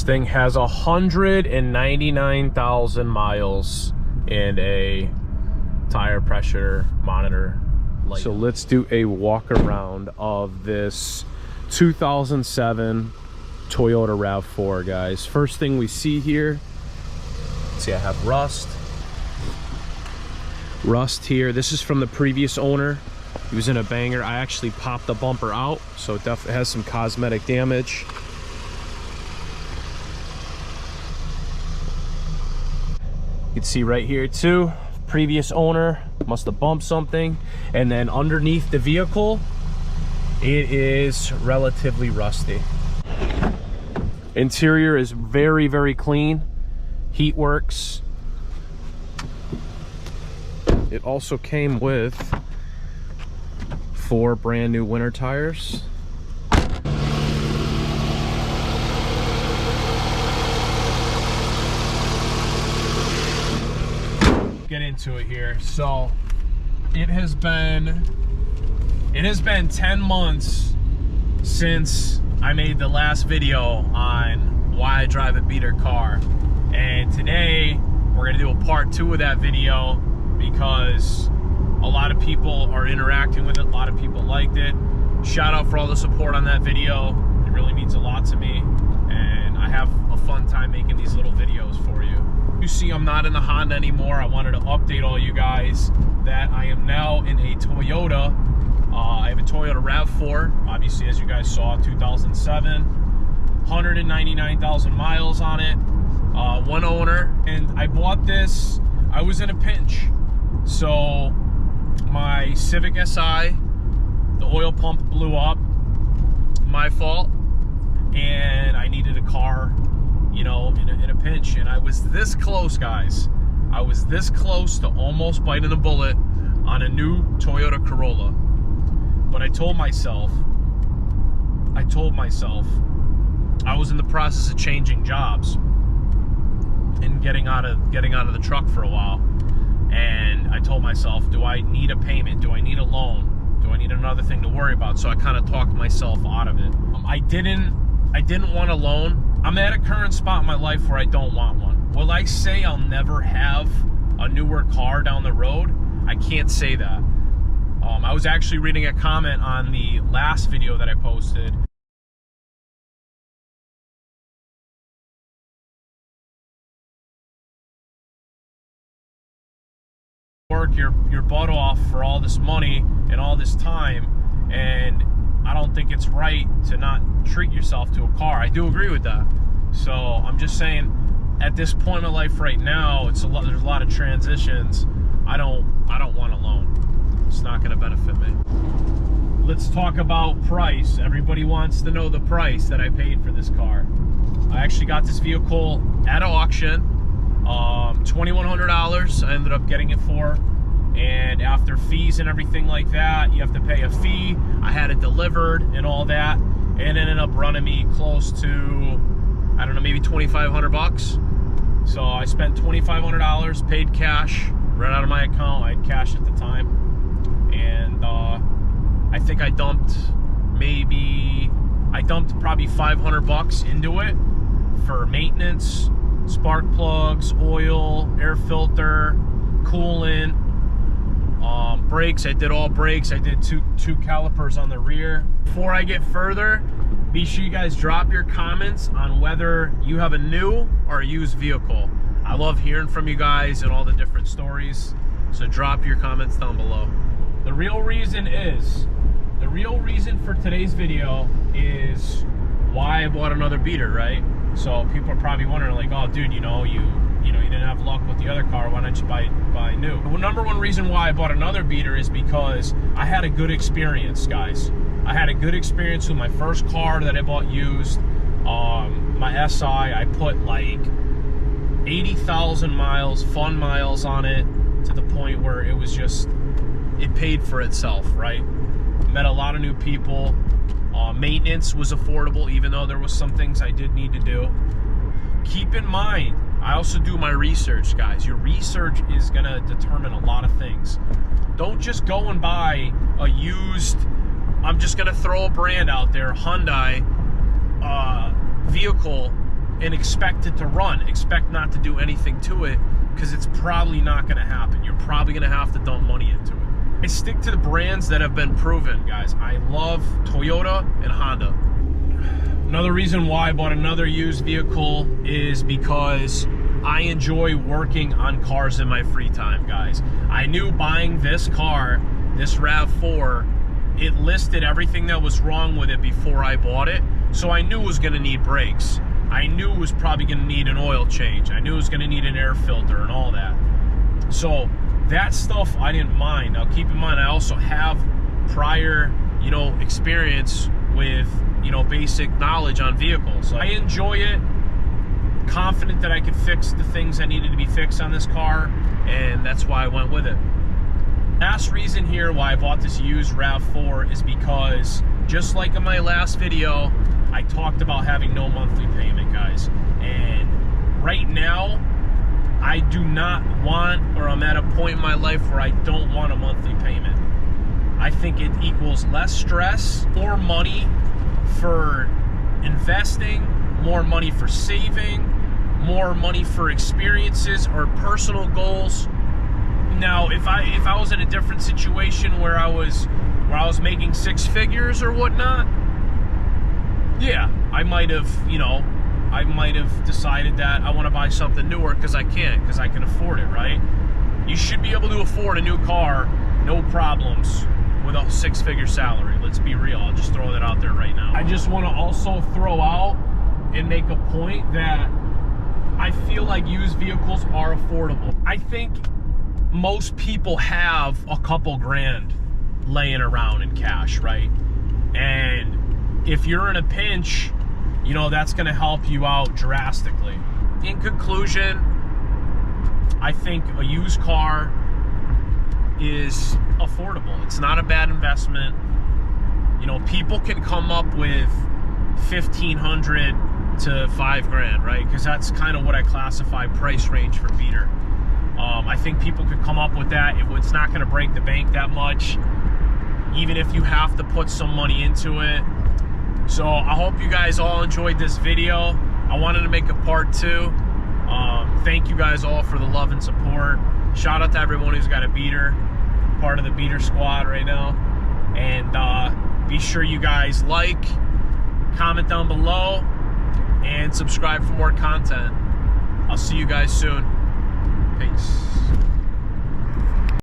This thing has 199,000 miles and a tire pressure monitor light. So let's do a walk around of this 2007 Toyota RAV4, guys. First thing we see here, see I have rust here. This is from the previous owner. He was in a banger. I actually popped the bumper out, so it definitely has some cosmetic damage. You can see right here too, previous owner must have bumped something. And then underneath the vehicle, it is relatively rusty. Interior is very, very clean. Heat works. It also came with 4 brand new winter tires. Get into it here. So it has been 10 months since I made the last video on why I drive a beater car, and today we're gonna do a part 2 of that video because a lot of people are interacting with it, a lot of people liked it. Shout out for all the support on that video. It really means a lot to me, and I have a fun time making these little videos for you. You see I'm not in the Honda anymore. I wanted to update all you guys that I am now in a Toyota. I have a Toyota RAV4, obviously, as you guys saw, 2007, 199,000 miles on it, one owner. And I bought this, I was in a pinch. So my Civic Si, the oil pump blew up, my fault, and I needed a car, you know, in a pinch. And I was this close, guys. I was this close to almost biting a bullet on a new Toyota Corolla. But I told myself I was in the process of changing jobs and getting out of the truck for a while. And I told myself, do I need a payment? Do I need a loan? Do I need another thing to worry about? So I kind of talked myself out of it. I didn't want a loan. I'm at a current spot in my life where I don't want one. Will I say I'll never have a newer car down the road? I can't say that. I was actually reading a comment on the last video that I posted. Work your butt off for all this money and all this time, and I don't think it's right to not treat yourself to a car. I do agree with that. So I'm just saying, at this point in my life right now, there's a lot of transitions. I don't want a loan. It's not going to benefit me. Let's talk about price. Everybody wants to know the price that I paid for this car. I actually got this vehicle at auction, $2,100 I ended up getting it for, and after fees and everything like that, you have to pay a fee. I had it delivered and all that, and it ended up running me close to, I don't know, maybe 2,500 bucks. So I spent $2,500, paid cash right out of my account. I had cash at the time, and I think I dumped probably 500 bucks into it for maintenance, spark plugs, oil, air filter, coolant, brakes. I did all brakes. I did two calipers on the rear. Before I get further, be sure you guys drop your comments on whether you have a new or a used vehicle. I love hearing from you guys and all the different stories, so drop your comments down below. The real reason for today's video is why I bought another beater, right? So people are probably wondering, like, oh dude, you didn't have luck with the other car, why not you buy new? The number one reason why I bought another beater is because I had a good experience, guys. I had a good experience with my first car that I bought used, my SI. I put like 80,000 miles, fun miles on it, to the point where it was just, it paid for itself, right? Met a lot of new people. Maintenance was affordable, even though there was some things I did need to do. Keep in mind, I also do my research, guys. Your research is gonna determine a lot of things. Don't just go and buy a used, I'm just gonna throw a brand out there, Hyundai vehicle, and expect it to run. Expect not to do anything to it, because it's probably not going to happen. You're probably going to have to dump money into it. I stick to the brands that have been proven, guys. I love Toyota and Honda. Another reason why I bought another used vehicle is because I enjoy working on cars in my free time, guys. I knew buying this car, this RAV4, it listed everything that was wrong with it before I bought it. So I knew it was going to need brakes. I knew it was probably going to need an oil change. I knew it was going to need an air filter and all that. So that stuff I didn't mind. Now keep in mind, I also have prior, experience with, basic knowledge on vehicles. I enjoy it. Confident that I could fix the things that needed to be fixed on this car, and that's why I went with it. Last reason here why I bought this used RAV4 is because, just like in my last video, I talked about having no monthly payment, guys. And right now, I do not want, or I'm at a point in my life where I don't want a monthly payment. I think it equals less stress, more money for investing, more money for saving, more money for experiences or personal goals. Now, if I was in a different situation where I was making six figures or whatnot, yeah, I might have decided that I want to buy something newer because I can afford it, right? You should be able to afford a new car, no problems, with a six-figure salary. Let's be real. I'll just throw that out there right now. I just want to also throw out and make a point that I feel like used vehicles are affordable. I think most people have a couple grand laying around in cash, right? And if you're in a pinch, that's going to help you out drastically. In conclusion, I think a used car is affordable. It's not a bad investment. People can come up with $1,500 to $5,000, right? Because that's kind of what I classify price range for beater. I think people could come up with that. It's not going to break the bank that much, even if you have to put some money into it. So I hope you guys all enjoyed this video. I wanted to make a part 2. Thank you guys all for the love and support. Shout out to everyone who's got a beater, part of the beater squad right now. And be sure you guys like, comment down below, and subscribe for more content. I'll see you guys soon. Peace.